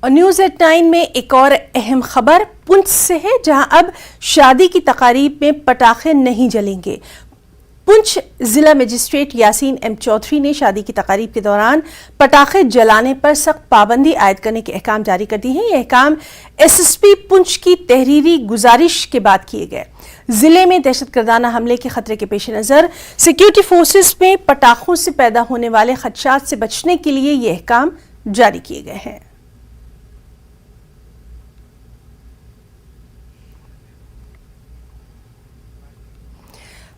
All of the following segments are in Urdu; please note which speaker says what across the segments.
Speaker 1: اور نیوز ایٹ 9 میں ایک اور اہم خبر پنچ سے ہے، جہاں اب شادی کی تقاریب میں پٹاخے نہیں جلیں گے۔ پنچ ضلع مجسٹریٹ یاسین ایم چودھری نے شادی کی تقاریب کے دوران پٹاخے جلانے پر سخت پابندی عائد کرنے کے احکام جاری کر دیے ہیں۔ یہ احکام ایس ایس پی پنچ کی تحریری گزارش کے بعد کیے گئے۔ ضلع میں دہشت گردانہ حملے کے خطرے کے پیش نظر سیکیورٹی فورسز میں پٹاخوں سے پیدا ہونے والے خدشات سے بچنے کے لیے یہ احکام جاری کیے گئے ہیں۔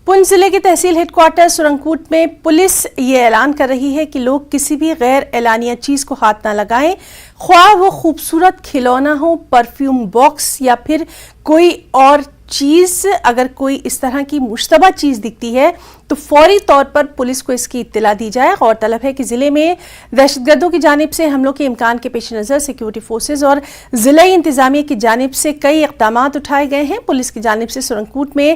Speaker 1: پنچ ضلع کے تحصیل ہیڈ کوارٹر سرنگکوٹ میں پولیس یہ اعلان کر رہی ہے کہ لوگ کسی بھی غیر اعلانیہ چیز کو ہاتھ نہ لگائیں، خواہ وہ خوبصورت کھلونا ہو، پرفیوم باکس یا پھر کوئی اور چیز۔ اگر کوئی اس طرح کی مشتبہ چیز دکھتی ہے تو فوری طور پر پولیس کو اس کی اطلاع دی جائے۔ غورطلب ہے کہ ضلع میں دہشت گردوں کی جانب سے حملوں کے امکان کے پیش نظر سیکیورٹی فورسز اور ضلعی انتظامیہ کی جانب سے کئی اقدامات اٹھائے گئے ہیں۔ پولیس کی جانب سے سرنگکوٹ میں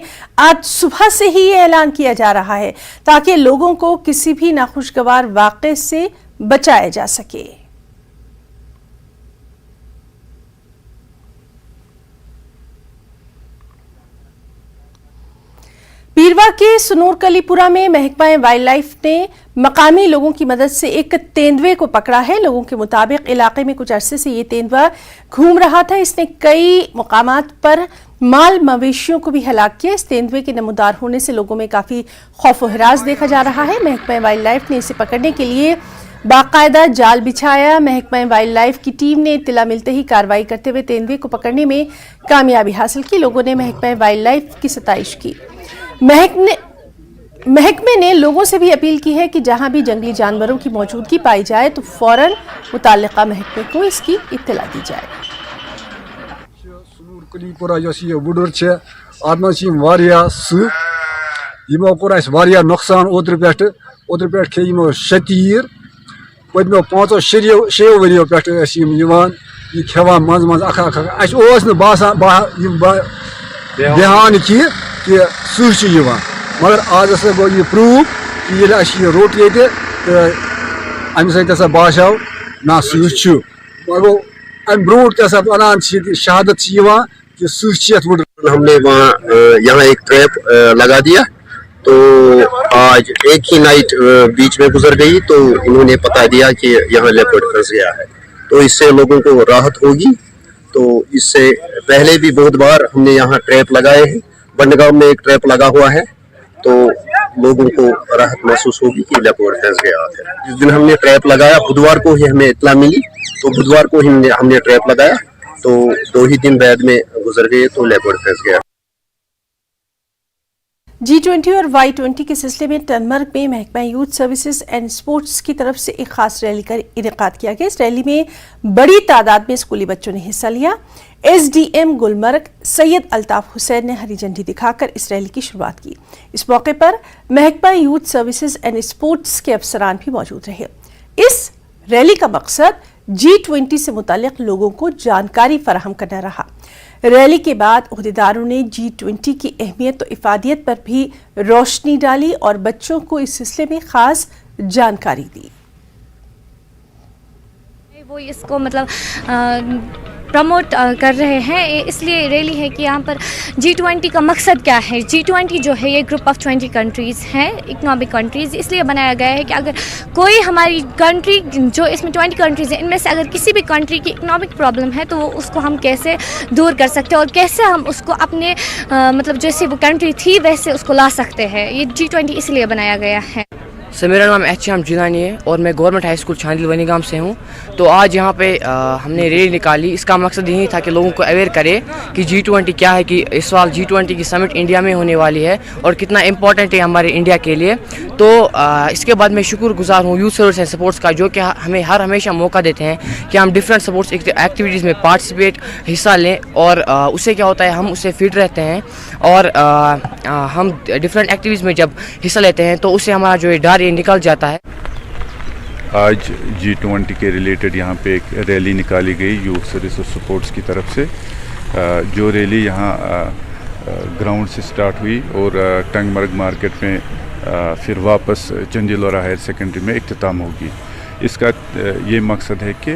Speaker 1: آج صبح سے ہی یہ اعلان کیا جا رہا ہے تاکہ لوگوں کو کسی بھی ناخوشگوار واقعے سے بچایا جا سکے۔ پیروا کے سنور کلی پورہ میں محکمہ وائلڈ لائف نے مقامی لوگوں کی مدد سے ایک تیندوے کو پکڑا ہے۔ لوگوں کے مطابق علاقے میں کچھ عرصے سے یہ تیندوا گھوم رہا تھا۔ اس نے کئی مقامات پر مال مویشیوں کو بھی ہلاک کیا۔ اس تیندوے کے نمودار ہونے سے لوگوں میں کافی خوف و ہراس دیکھا جا رہا ہے۔ محکمہ وائلڈ لائف نے اسے پکڑنے کے لیے باقاعدہ جال بچھایا۔ محکمہ وائلڈ لائف کی ٹیم نے اطلاع ملتے ہی کارروائی کرتے ہوئے تیندوے کو پکڑنے میں کامیابی حاصل کی۔ لوگوں نے محکمہ وائلڈ لائف کی ستائش کی۔ محکمے نے لوگوں سے بھی اپیل کی ہے کہ جہاں بھی جنگلی جانوروں کی موجودگی پائی جائے تو فوراً متعلقہ محکمے کو اس کی اطلاع دی جائے۔
Speaker 2: سنور کلی پورہ یس یہ وڈر ات مز یمو کور اس واریاہ نقصان اوتر پہ کھے شتیر پتمو 5-6 وریو پہ یہ کھوان مز اکھ اس باسان دھیان کی کہ سہ مگر آج ہسا گو یہ پروو کہ یہ روٹ یہ امہ سا باسو نا سہ گو ام برو تسا ونان شہادت کہ سہ وڈر۔
Speaker 3: ہم نے وہاں یہاں ایک ٹریپ لگا دیا تو آج ایک ہی نائٹ بیچ میں گزر گئی تو انہوں نے بتا دیا کہ یہاں لیپرڈ پھنس گیا ہے، تو اس سے لوگوں کو راحت ہوگی۔ تو اس سے پہلے بھی بہت بار ہم نے یہاں ٹریپ لگائے ہیں، بنڈگاؤں میں ایک ٹریپ لگا ہوا ہے تو لوگوں کو راحت محسوس ہوگی کہ لیپرڈ پھنس گیا ہے۔ جس دن ہم نے ٹریپ لگایا بدوار کو ہی ہمیں اطلاع ملی تو بدوار کو ہم نے ٹریپ لگایا تو 2 ہی دن بعد میں گزر گئے تو لیپرڈ پھنس گیا۔
Speaker 1: G20 اور Y20 کے سلسلے میں ٹنمرگ میں محکمہ یوتھ سروسز اینڈ اسپورٹس کی طرف سے ایک خاص ریلی کا انعقاد کیا گیا۔ اس ریلی میں بڑی تعداد میں اسکولی بچوں نے حصہ لیا۔ ایس ڈی ایم گلمرگ سید الطاف حسین نے ہری جھنڈی دکھا کر اس ریلی کی شروعات کی۔ اس موقع پر محکمہ یوتھ سروسز اینڈ اسپورٹس کے افسران بھی موجود رہے۔ اس ریلی کا مقصد G20 سے متعلق لوگوں کو جانکاری فراہم کرنا رہا۔ ریلی کے بعد عہدیداروں نے G20 کی اہمیت و افادیت پر بھی روشنی ڈالی اور بچوں کو اس سلسلے میں خاص جانکاری دی۔
Speaker 4: وہ اس کو پروموٹ کر رہے ہیں، اس لیے ریلی ہے کہ یہاں پر G20 کا مقصد کیا ہے۔ G20 جو ہے یہ گروپ آف 20 کنٹریز ہیں، اکنامک کنٹریز، اس لیے بنایا گیا ہے کہ اگر کوئی ہماری کنٹری جو اس میں 20 کنٹریز ہیں ان میں سے اگر کسی بھی کنٹری کی اکنامک پرابلم ہے تو اس کو ہم کیسے دور کر سکتے ہیں اور کیسے ہم اس کو اپنے جیسے وہ کنٹری تھی ویسے اس کو لا سکتے ہیں۔ یہ G20 اس لیے بنایا گیا ہے۔
Speaker 5: میرا نام احتشام جیلانی ہے اور میں گورنمنٹ ہائی اسکول چھاندل ونی گام سے ہوں۔ تو آج یہاں پہ ہم نے ریلی نکالی، اس کا مقصد یہی تھا کہ لوگوں کو اویئر کرے کہ G20 کیا ہے، کہ اس سال G20 کی سمٹ انڈیا میں ہونے والی ہے اور کتنا امپورٹنٹ ہے ہمارے انڈیا کے لیے۔ تو اس کے بعد میں شکر گزار ہوں یوتھ سروس اینڈ سپورٹس کا، جو کہ ہمیں ہمیشہ موقع دیتے ہیں کہ ہم ڈفرینٹ سپورٹس ایکٹیویٹیز میں پارٹیسپیٹ حصہ لیں اور اس سے کیا ہوتا ہے ہم اس سے فٹ رہتے ہیں اور ہم ڈفرینٹ ایکٹیویٹیز میں جب حصہ لیتے ہیں تو اس سے ہمارا جو ڈر یہ نکل جاتا ہے۔
Speaker 6: آج G20 کے ریلیٹڈ یہاں پہ ایک ریلی نکالی گئی یوتھ سروس اور سپورٹس کی طرف سے، جو ریلی یہاں گراؤنڈ سے سٹارٹ ہوئی اور ٹنگ مرگ مارکیٹ میں پھر واپس چنڈی لورا ہائر سیکنڈری میں اختتام ہوگی۔ اس کا یہ مقصد ہے کہ